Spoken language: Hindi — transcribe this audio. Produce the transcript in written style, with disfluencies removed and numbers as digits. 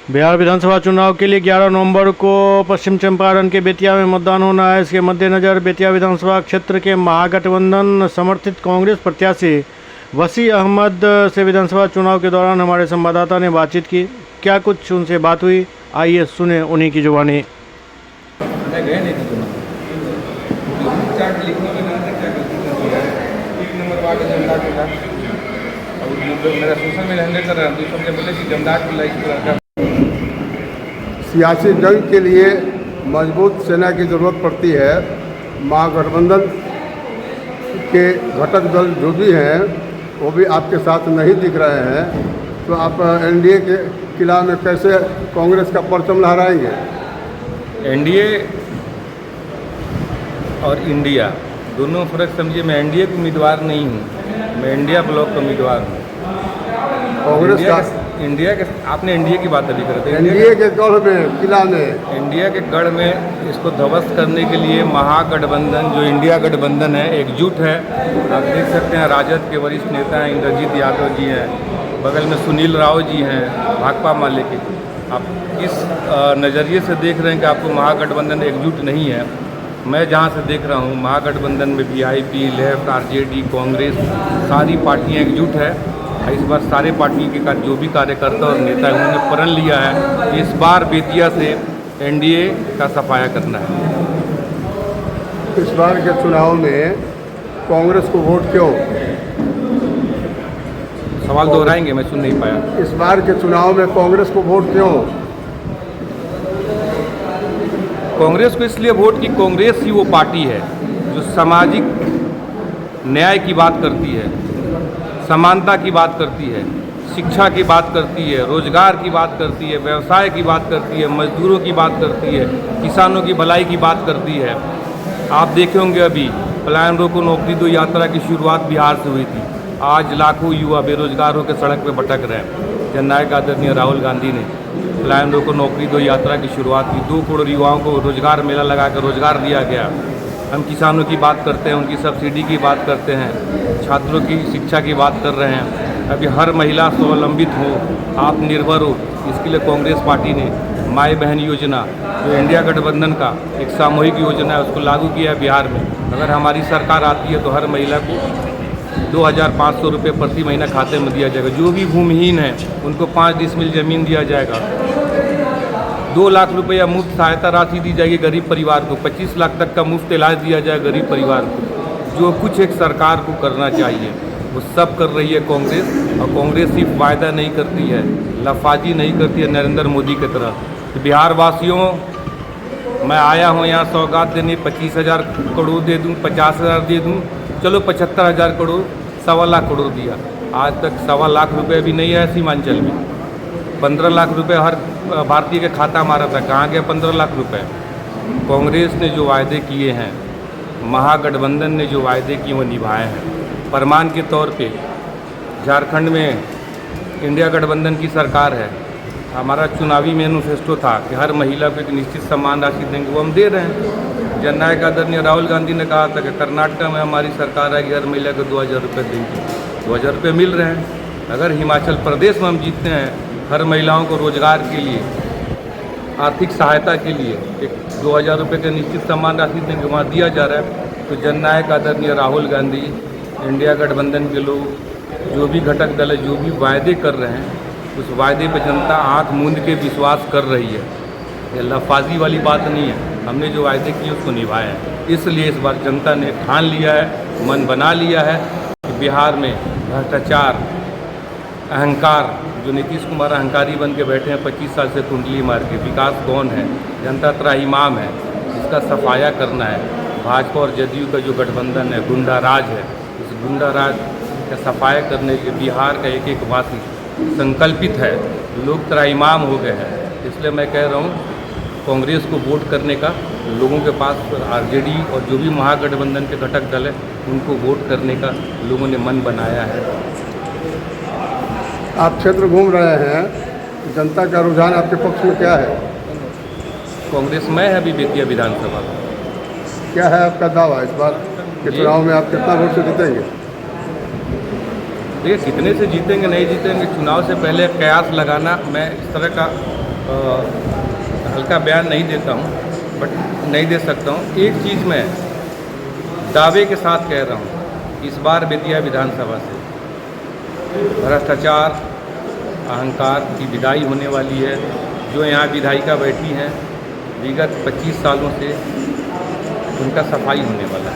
बिहार विधानसभा चुनाव के लिए 11 नवंबर को पश्चिम चंपारण के बेतिया में मतदान होना है। इसके मद्देनज़र बेतिया विधानसभा क्षेत्र के महागठबंधन समर्थित कांग्रेस प्रत्याशी वसी अहमद से विधानसभा चुनाव के दौरान हमारे संवाददाता ने बातचीत की। क्या कुछ उनसे बात हुई, आइए सुने उन्हीं की जुबानी। मैं गए नहीं थे चुनाव चार्ट लिखने में मैंने क्या गलती कर दिया है। 1 नंबर वार्ड जमदाट मिला और मेरा सोशल में रहने कर रहा हूँ, तो सबसे पहले कि जमदाट मिला इस लड़का। सियासी जंग के लिए मजबूत सेना की ज़रूरत पड़ती है। महागठबंधन के घटक दल जो भी हैं वो भी आपके साथ नहीं दिख रहे हैं, तो आप एनडीए के खिलाफ में कैसे कांग्रेस का परचम लहराएंगे? एनडीए और इंडिया दोनों फर्क समझिए। मैं एनडीए का उम्मीदवार नहीं हूँ, मैं इंडिया ब्लॉक का उम्मीदवार हूँ। कांग्रेस का इंडिया के आपने एनडीए की बात अभी कर दी। एनडीए के गढ़ में किला में इंडिया के गढ़ में इसको ध्वस्त करने के लिए महागठबंधन जो इंडिया गठबंधन है एकजुट है। आप देख सकते हैं राजद के वरिष्ठ नेता हैं, इंद्रजीत यादव जी हैं, बगल में सुनील राव जी हैं, भाकपा माले के। आप इस नज़रिए से देख रहे हैं कि आपको महागठबंधन एकजुट नहीं है। मैं जहाँ से देख रहा हूँ महागठबंधन में वीआईपी, लेफ्ट, आरजेडी, कांग्रेस सारी पार्टियाँ एकजुट है। इस बार सारे पार्टी के जो भी कार्यकर्ता और नेता हैं उन्होंने प्रण लिया है कि इस बार बेतिया से एनडीए का सफाया करना है। इस बार के चुनाव में कांग्रेस को वोट क्यों? सवाल दोहराएंगे, मैं सुन नहीं पाया। इस बार के चुनाव में कांग्रेस को वोट क्यों? कांग्रेस को इसलिए वोट कि कांग्रेस ही वो पार्टी है जो सामाजिक न्याय की बात करती है, समानता की बात करती है, शिक्षा की बात करती है, रोजगार की बात करती है, व्यवसाय की बात करती है, मजदूरों की बात करती है, किसानों की भलाई की बात करती है। आप देखे होंगे अभी पलायन रोको नौकरी दो यात्रा की शुरुआत बिहार से हुई थी। आज लाखों युवा बेरोजगार होकर सड़क पर भटक रहे हैं। जननायक आदरणीय राहुल गांधी ने पलायन रोको नौकरी दो यात्रा की शुरुआत की। 2 करोड़ युवाओं को रोजगार मेला लगाकर रोजगार दिया गया। हम किसानों की बात करते हैं, उनकी सब्सिडी की बात करते हैं, छात्रों की शिक्षा की बात कर रहे हैं। अभी हर महिला स्वावलंबित हो, आत्मनिर्भर हो, इसके लिए कांग्रेस पार्टी ने माई बहन योजना जो इंडिया गठबंधन का एक सामूहिक योजना है उसको लागू किया है बिहार में। अगर हमारी सरकार आती है तो हर महिला को 2500 रुपये प्रति महीना खाते में दिया जाएगा। जो भी भूमिहीन है उनको 5 डिसमिल ज़मीन दिया जाएगा। 2 लाख रुपया मुफ्त सहायता राशि दी जाएगी गरीब परिवार को। 25 लाख तक का मुफ्त इलाज दिया जाएगा गरीब परिवार को। जो कुछ एक सरकार को करना चाहिए वो सब कर रही है कांग्रेस। और कांग्रेस सिर्फ वायदा नहीं करती है, लफाजी नहीं करती है नरेंद्र मोदी की तरह। तो बिहार वासियों, मैं आया हूँ यहाँ सौगात देने, 25,000 करोड़ दे दूँ, 50,000 दे दूँ, चलो 75,000 करोड़, 1.25 लाख करोड़ दिया। आज तक 1.25 लाख रुपये भी नहीं है सीमांचल में। 15 लाख रुपए हर भारतीय के खाता मारा था, कहाँ गया 15 लाख रुपए? कांग्रेस ने जो वायदे किए हैं, महागठबंधन ने जो वायदे किए वो निभाए हैं। प्रमाण के तौर पे झारखंड में इंडिया गठबंधन की सरकार है। हमारा चुनावी मैनिफेस्टो था कि हर महिला को एक निश्चित सम्मान राशि देंगे, वो हम दे रहे हैं। जननायक आदरणीय राहुल गांधी ने कहा था कि कर्नाटक में हमारी सरकार आएगी, हर महिला को 2,000 रुपये देंगे। 2,000 रुपये मिल रहे हैं। अगर हिमाचल प्रदेश में हम जीतते हैं, हर महिलाओं को रोजगार के लिए, आर्थिक सहायता के लिए एक 2,000 रुपये का निश्चित सम्मान राशि देंगे, वहाँ दिया जा रहा है। तो जननायक आदरणीय राहुल गांधी, इंडिया गठबंधन के लोग, जो भी घटक दल है, जो भी वायदे कर रहे हैं, उस वायदे पर जनता आंख मूंद के विश्वास कर रही है। ये लफाजी वाली बात नहीं है। हमने जो वायदे किए उसको निभाया है। इसलिए इस बार जनता ने ठान लिया है, मन बना लिया है कि बिहार में भ्रष्टाचार, अहंकार, जो नीतीश कुमार अहंकारी बन के बैठे हैं 25 साल से कुंडली मार के, विकास कौन है, जनता त्राहिमाम है, इसका सफाया करना है। भाजपा और जदयू का जो गठबंधन है, गुंडा राज है, इस गुंडा राज का सफाया करने के बिहार का एक एक वासी संकल्पित है। लोग त्राहिमाम हो गए हैं। इसलिए मैं कह रहा हूँ कांग्रेस को वोट करने का लोगों के पास, आरजेडी और जो भी महागठबंधन के घटक दल है उनको वोट करने का लोगों ने मन बनाया है। आप क्षेत्र घूम रहे हैं, जनता का रुझान आपके पक्ष में क्या है? कांग्रेस में है अभी बेतिया विधानसभा। क्या है आपका दावा इस बार के चुनाव में? आप कितना वोट से जीतेंगे? देखिए, कितने से जीतेंगे नहीं जीतेंगे, चुनाव से पहले कयास लगाना, मैं इस तरह का हल्का बयान नहीं देता हूँ, बट नहीं दे सकता हूँ। एक चीज़ मैं दावे के साथ कह रहा हूँ, इस बार बेतिया विधानसभा से भ्रष्टाचार, अहंकार की विदाई होने वाली है। जो यहाँ विधायिका बैठी हैं विगत 25 सालों से, उनका सफाई होने वाला है।